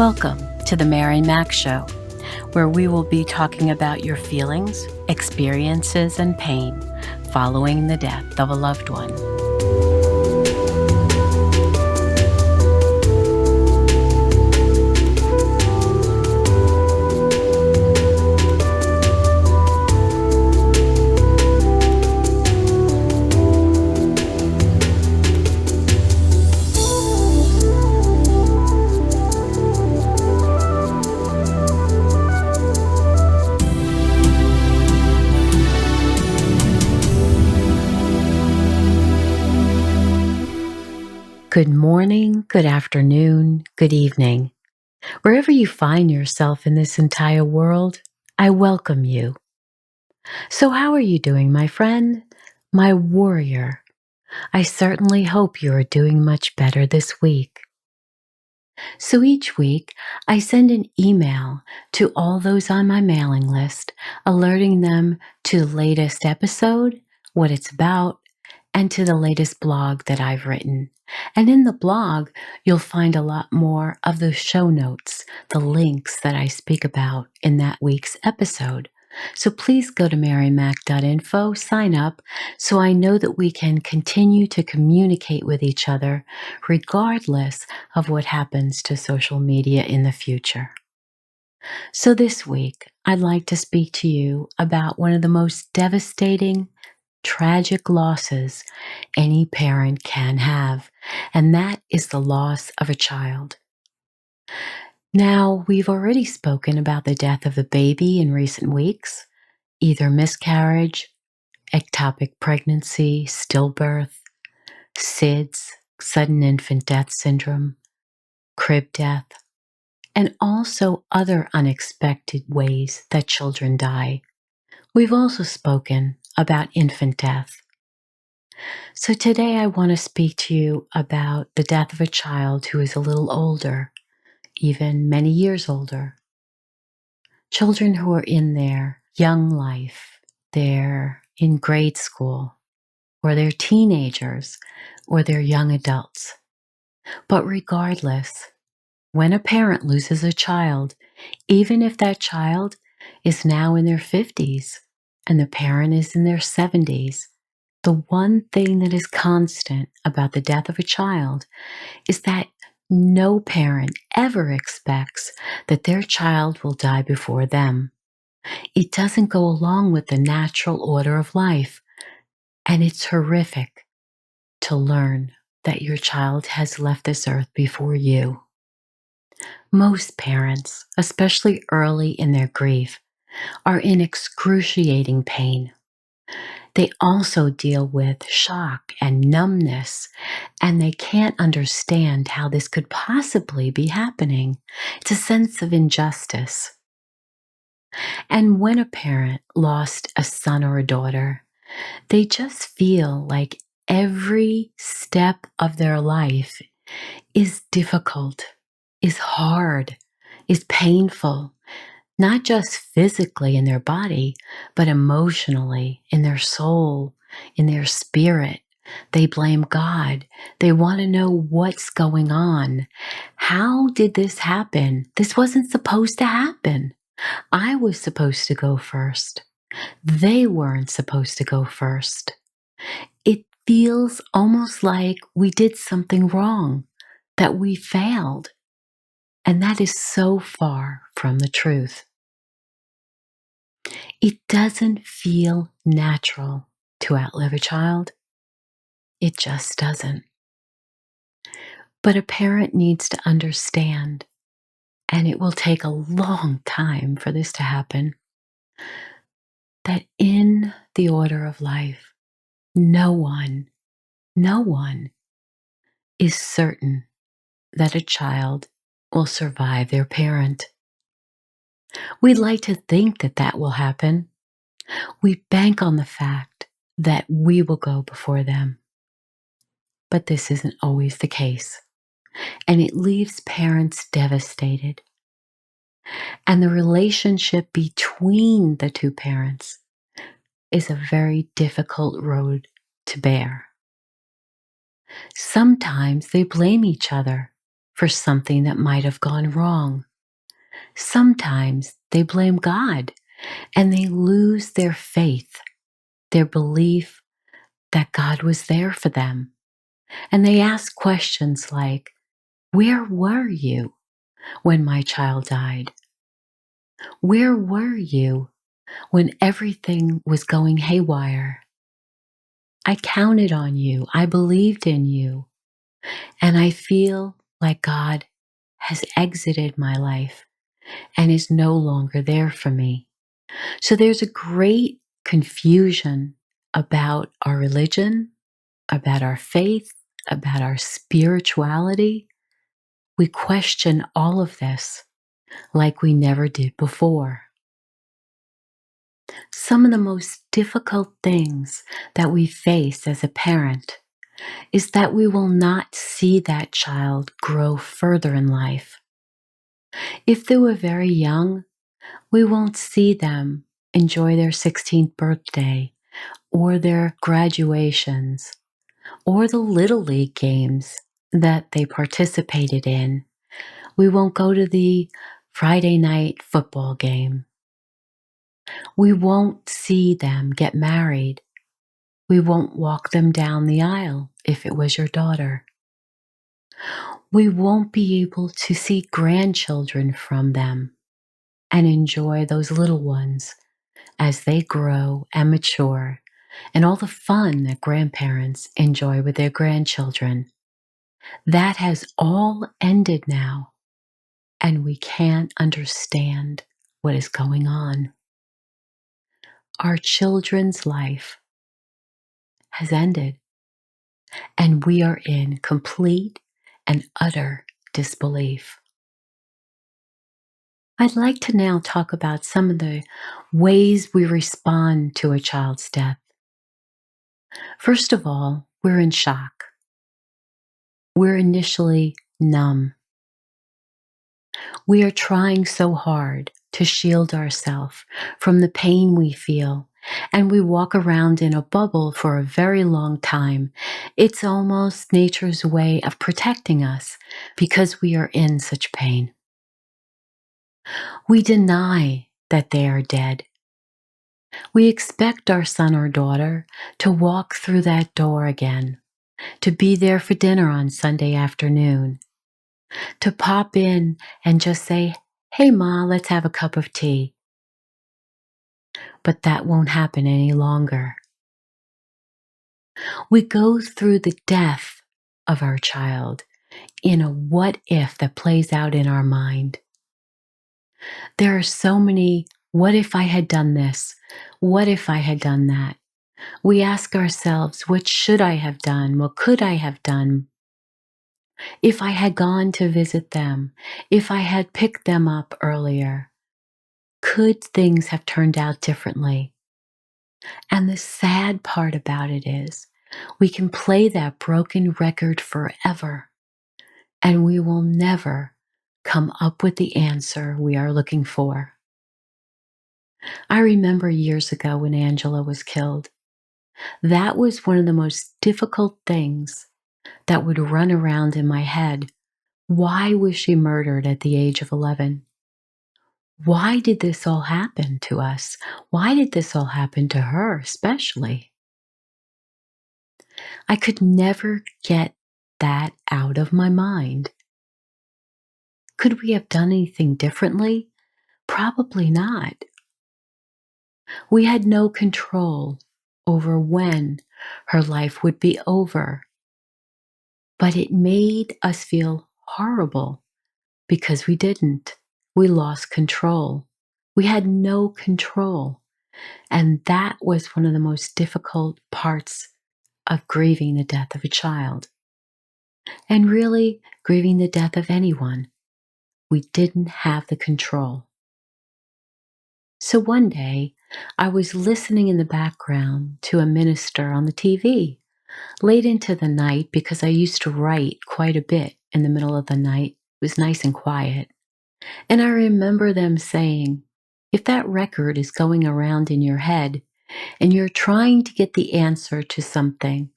Welcome to the Mary Mac Show, where we will be talking about your feelings, experiences, and pain following the death of a loved one. Good morning, good afternoon, good evening. Wherever you find yourself in this entire world, I welcome you. So how are you doing, my friend? My warrior? I certainly hope you are doing much better this week. So each week, I send an email to all those on my mailing list, alerting them to the latest episode, what it's about, and to the latest blog that I've written. And in the blog, you'll find a lot more of the show notes, the links that I speak about in that week's episode. So please go to marymac.info, sign up, so I know that we can continue to communicate with each other regardless of what happens to social media in the future. So this week, I'd like to speak to you about one of the most devastating, tragic losses any parent can have, and that is the loss of a child. Now, we've already spoken about the death of a baby in recent weeks, either miscarriage, ectopic pregnancy, stillbirth, SIDS, sudden infant death syndrome, crib death, and also other unexpected ways that children die. We've also spoken about infant death. So today I want to speak to you about the death of a child who is a little older, even many years older. Children who are in their young life, they're in grade school, or they're teenagers, or they're young adults. But regardless, when a parent loses a child, even if that child is now in their 50s and the parent is in their 70s, the one thing that is constant about the death of a child is that no parent ever expects that their child will die before them. It doesn't go along with the natural order of life, and it's horrific to learn that your child has left this earth before you. Most parents, especially early in their grief, are in excruciating pain. They also deal with shock and numbness, and they can't understand how this could possibly be happening. It's a sense of injustice. And when a parent lost a son or a daughter, they just feel like every step of their life is difficult, is hard, is painful. Not just physically in their body, but emotionally, in their soul, in their spirit. They blame God. They want to know what's going on. How did this happen? This wasn't supposed to happen. I was supposed to go first. They weren't supposed to go first. It feels almost like we did something wrong, that we failed. And that is so far from the truth. It doesn't feel natural to outlive a child. It just doesn't. But a parent needs to understand, and it will take a long time for this to happen, that in the order of life, no one is certain that a child will survive their parent. We'd like to think that that will happen. We bank on the fact that we will go before them. But this isn't always the case. And it leaves parents devastated. And the relationship between the two parents is a very difficult road to bear. Sometimes they blame each other for something that might have gone wrong. Sometimes they blame God and they lose their faith, their belief that God was there for them. And they ask questions like, "Where were you when my child died? Where were you when everything was going haywire? I counted on you. I believed in you. And I feel like God has exited my life and is no longer there for me." So there's a great confusion about our religion, about our faith, about our spirituality. We question all of this like we never did before. Some of the most difficult things that we face as a parent is that we will not see that child grow further in life. If they were very young, we won't see them enjoy their 16th birthday or their graduations or the Little League games that they participated in. We won't go to the Friday night football game. We won't see them get married. We won't walk them down the aisle if it was your daughter. We won't be able to see grandchildren from them and enjoy those little ones as they grow and mature and all the fun that grandparents enjoy with their grandchildren. That has all ended now, and we can't understand what is going on. Our children's life has ended, and we are in complete and utter disbelief. I'd like to now talk about some of the ways we respond to a child's death. First of all, we're in shock. We're initially numb. We are trying so hard to shield ourselves from the pain we feel, and we walk around in a bubble for a very long time. It's almost nature's way of protecting us because we are in such pain. We deny that they are dead. We expect our son or daughter to walk through that door again, to be there for dinner on Sunday afternoon, to pop in and just say, "Hey, Ma, let's have a cup of tea." But that won't happen any longer. We go through the death of our child in a what if that plays out in our mind. There are so many, what if I had done this? What if I had done that? We ask ourselves, what should I have done? What could I have done? If I had gone to visit them, if I had picked them up earlier, could things have turned out differently? And the sad part about it is, we can play that broken record forever, and we will never come up with the answer we are looking for. I remember years ago when Angela was killed. That was one of the most difficult things that would run around in my head. Why was she murdered at the age of 11? Why did this all happen to us? Why did this all happen to her, especially? I could never get that out of my mind. Could we have done anything differently? Probably not. We had no control over when her life would be over. But it made us feel horrible because we didn't. We lost control. We had no control. And that was one of the most difficult parts of grieving the death of a child. And really, grieving the death of anyone. We didn't have the control. So one day, I was listening in the background to a minister on the TV late into the night because I used to write quite a bit in the middle of the night. It was nice and quiet. And I remember them saying, if that record is going around in your head and you're trying to get the answer to something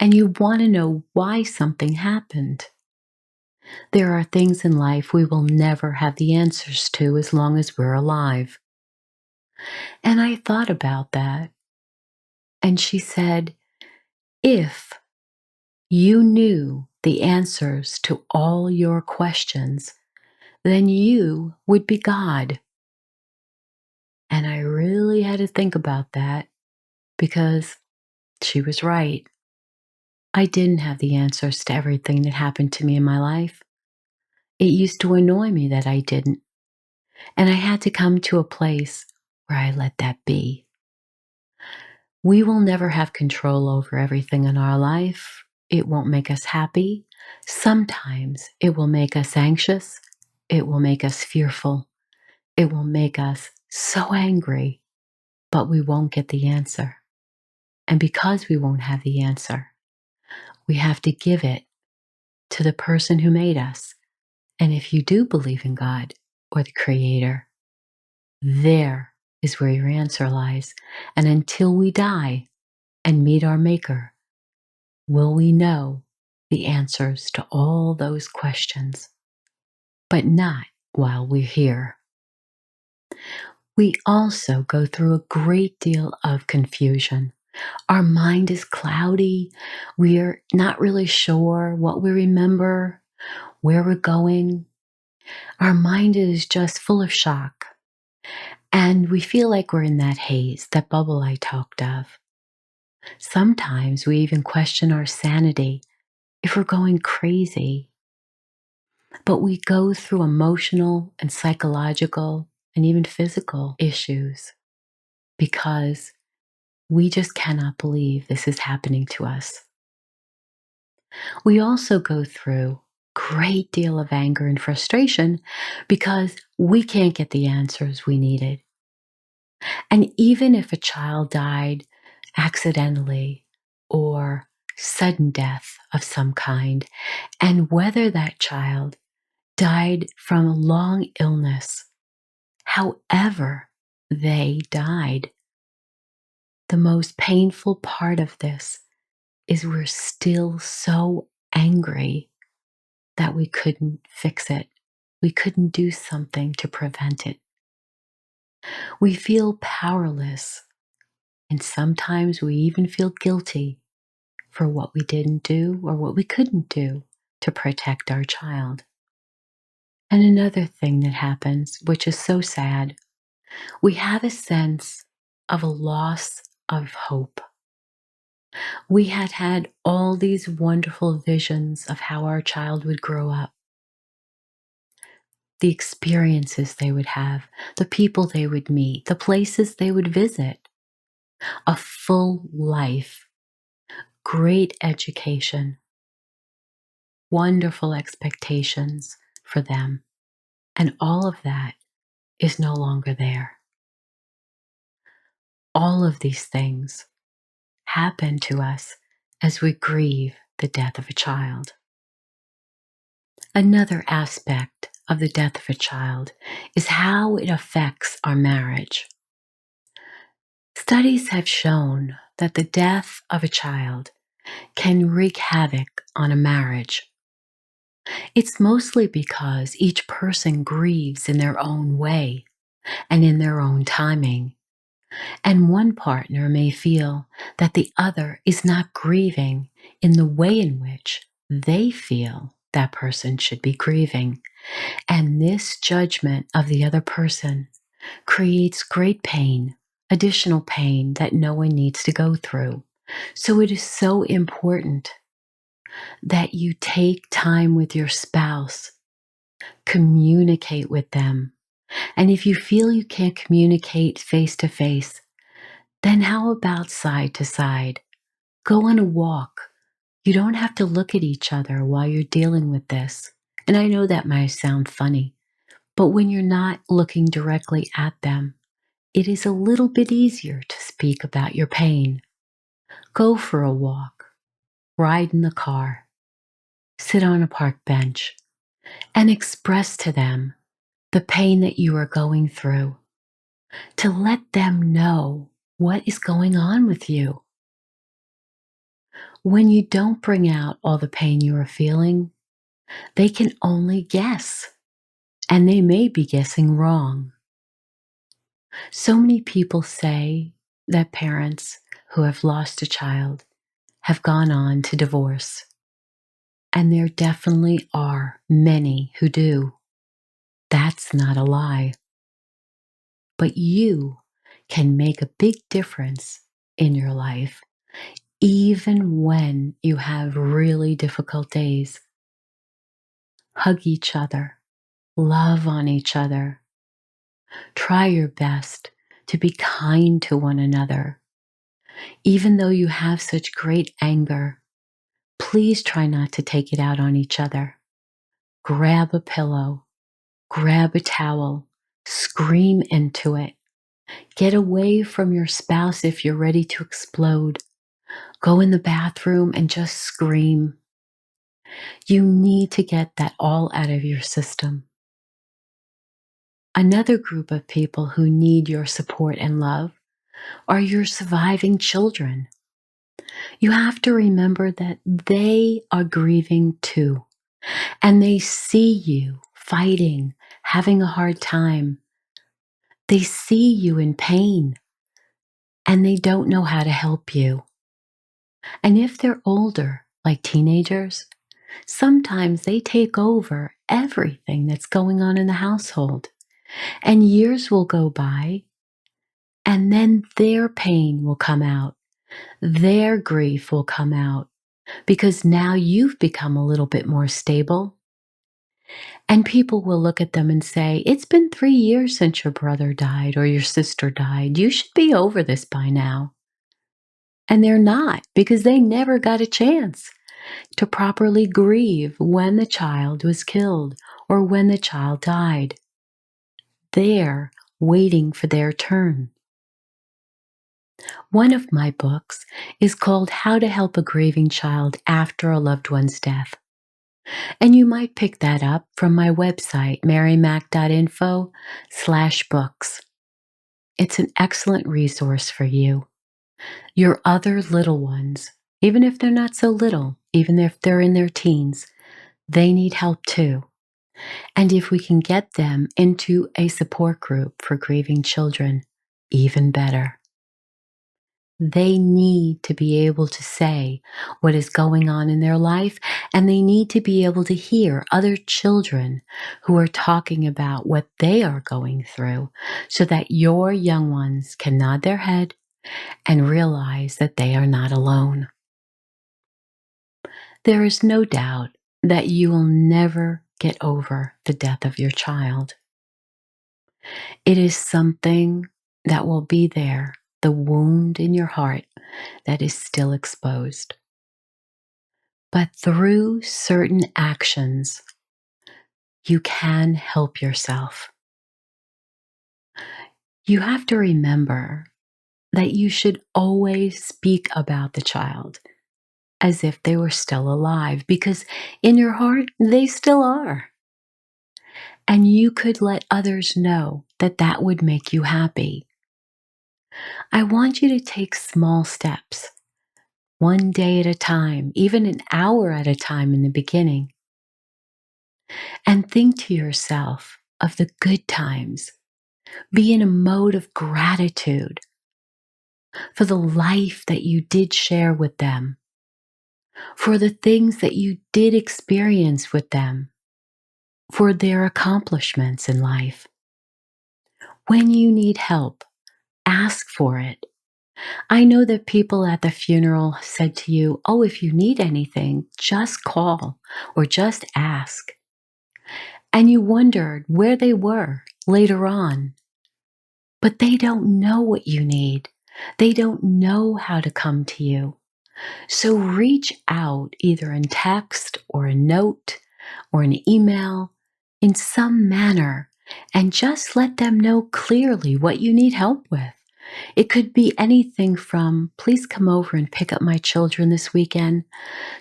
and you want to know why something happened, There are things in life we will never have the answers to as long as we're alive. And I thought about that. And she said, if you knew the answers to all your questions, then you would be God. And I really had to think about that because she was right. I didn't have the answers to everything that happened to me in my life. It used to annoy me that I didn't. And I had to come to a place where I let that be. We will never have control over everything in our life. It won't make us happy. Sometimes it will make us anxious. It will make us fearful. It will make us so angry, but we won't get the answer. And because we won't have the answer, we have to give it to the person who made us. And if you do believe in God or the Creator, there is where your answer lies. And until we die and meet our Maker, will we know the answers to all those questions? But not while we're here. We also go through a great deal of confusion. Our mind is cloudy. We're not really sure what we remember, where we're going. Our mind is just full of shock. And we feel like we're in that haze, that bubble I talked of. Sometimes we even question our sanity if we're going crazy. But we go through emotional and psychological and even physical issues because we just cannot believe this is happening to us. We also go through a great deal of anger and frustration because we can't get the answers we needed. And even if a child died accidentally or sudden death of some kind, and whether that child died from a long illness, however they died, the most painful part of this is we're still so angry that we couldn't fix it. We couldn't do something to prevent it. We feel powerless, and sometimes we even feel guilty for what we didn't do or what we couldn't do to protect our child. And another thing that happens, which is so sad, we have a sense of a loss of hope. We had had all these wonderful visions of how our child would grow up, the experiences they would have, the people they would meet, the places they would visit, a full life, great education, wonderful expectations for them. And all of that is no longer there. All of these things happen to us as we grieve the death of a child. Another aspect of the death of a child is how it affects our marriage. Studies have shown that the death of a child can wreak havoc on a marriage. It's mostly because each person grieves in their own way and in their own timing. And one partner may feel that the other is not grieving in the way in which they feel that person should be grieving. And this judgment of the other person creates great pain, additional pain that no one needs to go through. So it is so important that you take time with your spouse, communicate with them. And if you feel you can't communicate face to face, then how about side to side? Go on a walk. You don't have to look at each other while you're dealing with this. And I know that might sound funny, but when you're not looking directly at them, it is a little bit easier to speak about your pain. Go for a walk, ride in the car, sit on a park bench, and express to them the pain that you are going through, to let them know what is going on with you. When you don't bring out all the pain you are feeling, They can only guess, and they may be guessing wrong. So many people say that parents who have lost a child have gone on to divorce, and there definitely are many who do. That's not a lie. But you can make a big difference in your life, even when you have really difficult days. Hug each other, love on each other. Try your best to be kind to one another. Even though you have such great anger, please try not to take it out on each other. Grab a pillow, grab a towel, scream into it. Get away from your spouse if you're ready to explode. Go in the bathroom and just scream. You need to get that all out of your system. Another group of people who need your support and love are your surviving children. You have to remember that they are grieving too, and they see you fighting, having a hard time. They see you in pain, and they don't know how to help you. And if they're older, like teenagers, sometimes they take over everything that's going on in the household. And years will go by, and then their pain will come out. Their grief will come out because now you've become a little bit more stable. And people will look at them and say, "It's been 3 years since your brother died or your sister died. You should be over this by now." And they're not, because they never got a chance to properly grieve when the child was killed or when the child died. They're waiting for their turn. One of my books is called How to Help a Grieving Child After a Loved One's Death. And you might pick that up from my website, marymac.info/books. It's an excellent resource for you. Your other little ones, even if they're not so little, even if they're in their teens, they need help too. And if we can get them into a support group for grieving children, even better. They need to be able to say what is going on in their life, and they need to be able to hear other children who are talking about what they are going through so that your young ones can nod their head and realize that they are not alone. There is no doubt that you will never get over the death of your child. It is something that will be there, the wound in your heart that is still exposed. But through certain actions, you can help yourself. You have to remember that you should always speak about the child as if they were still alive, because in your heart, they still are. And you could let others know that that would make you happy. I want you to take small steps, one day at a time, even an hour at a time in the beginning, and think to yourself of the good times. Be in a mode of gratitude for the life that you did share with them, for the things that you did experience with them, for their accomplishments in life. When you need help, ask for it. I know that people at the funeral said to you, "Oh, if you need anything, just call or just ask." And you wondered where they were later on. But they don't know what you need. They don't know how to come to you. So reach out either in text or a note or an email in some manner and just let them know clearly what you need help with. It could be anything from, "Please come over and pick up my children this weekend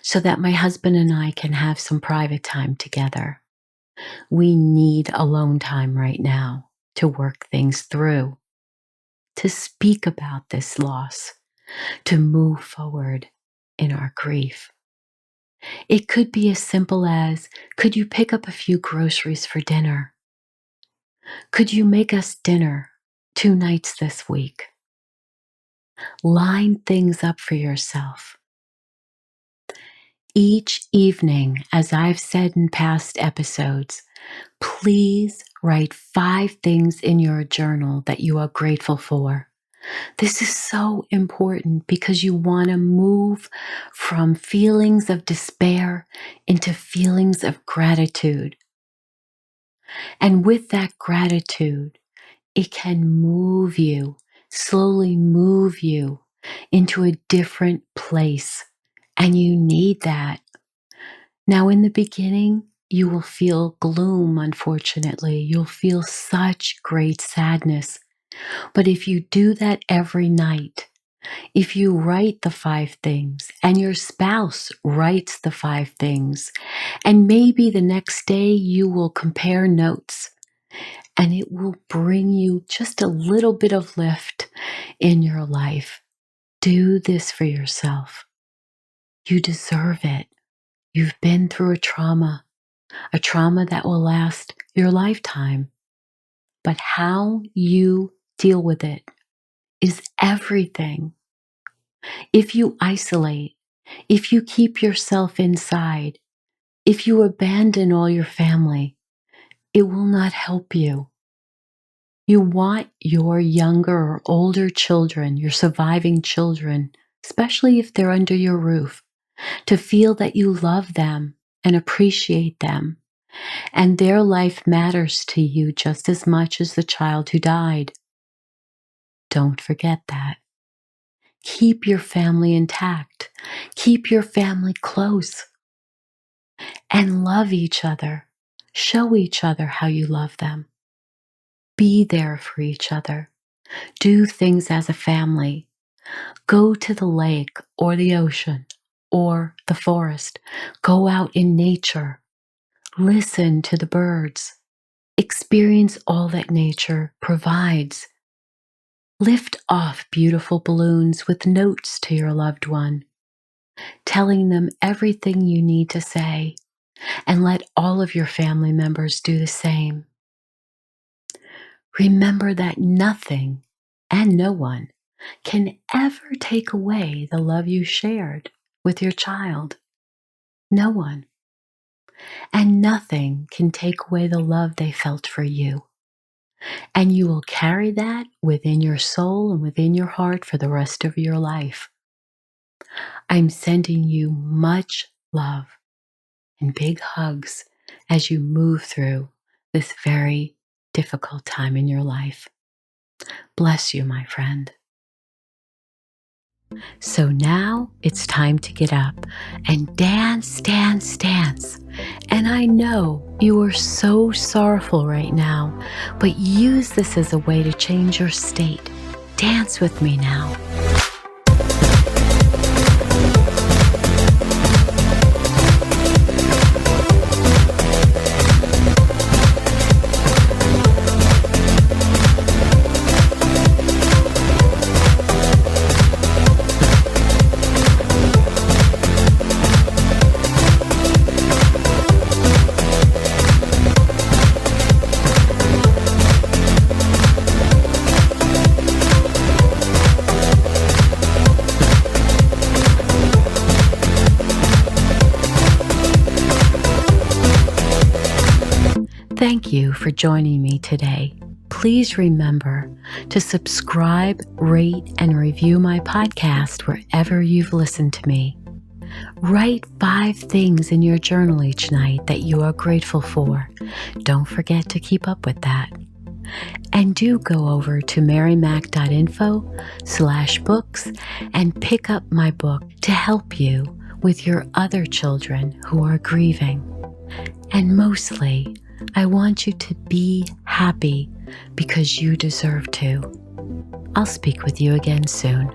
so that my husband and I can have some private time together. We need alone time right now to work things through, to speak about this loss, to move forward in our grief." It could be as simple as, could you pick up a few groceries for dinner? Could you make us dinner 2 nights this week? Line things up for yourself. Each evening, as I've said in past episodes, please write 5 things in your journal that you are grateful for. This is so important because you want to move from feelings of despair into feelings of gratitude. And with that gratitude, it can move you, slowly move you into a different place. And you need that. Now, in the beginning, you will feel gloom, unfortunately. You'll feel such great sadness. But if you do that every night, if you write the 5 things and your spouse writes the 5 things, and maybe the next day you will compare notes, and it will bring you just a little bit of lift in your life. Do this for yourself. You deserve it. You've been through a trauma that will last your lifetime. But how you deal with it is everything. If you isolate, if you keep yourself inside, if you abandon all your family, it will not help you. You want your younger or older children, your surviving children, especially if they're under your roof, to feel that you love them and appreciate them, and their life matters to you just as much as the child who died. Don't forget that. Keep your family intact. Keep your family close. And love each other. Show each other how you love them. Be there for each other. Do things as a family. Go to the lake or the ocean or the forest. Go out in nature. Listen to the birds. Experience all that nature provides. Lift off beautiful balloons with notes to your loved one, telling them everything you need to say, and let all of your family members do the same. Remember that nothing and no one can ever take away the love you shared with your child. No one. And nothing can take away the love they felt for you. And you will carry that within your soul and within your heart for the rest of your life. I'm sending you much love and big hugs as you move through this very difficult time in your life. Bless you, my friend. So now it's time to get up and dance, dance, dance. And I know you are so sorrowful right now, but use this as a way to change your state. Dance with me now. Thank you for joining me today. Please remember to subscribe, rate, and review my podcast wherever you've listened to me. Write 5 things in your journal each night that you are grateful for. Don't forget to keep up with that. And do go over to marymac.info/books and pick up my book to help you with your other children who are grieving. And mostly, I want you to be happy because you deserve to. I'll speak with you again soon.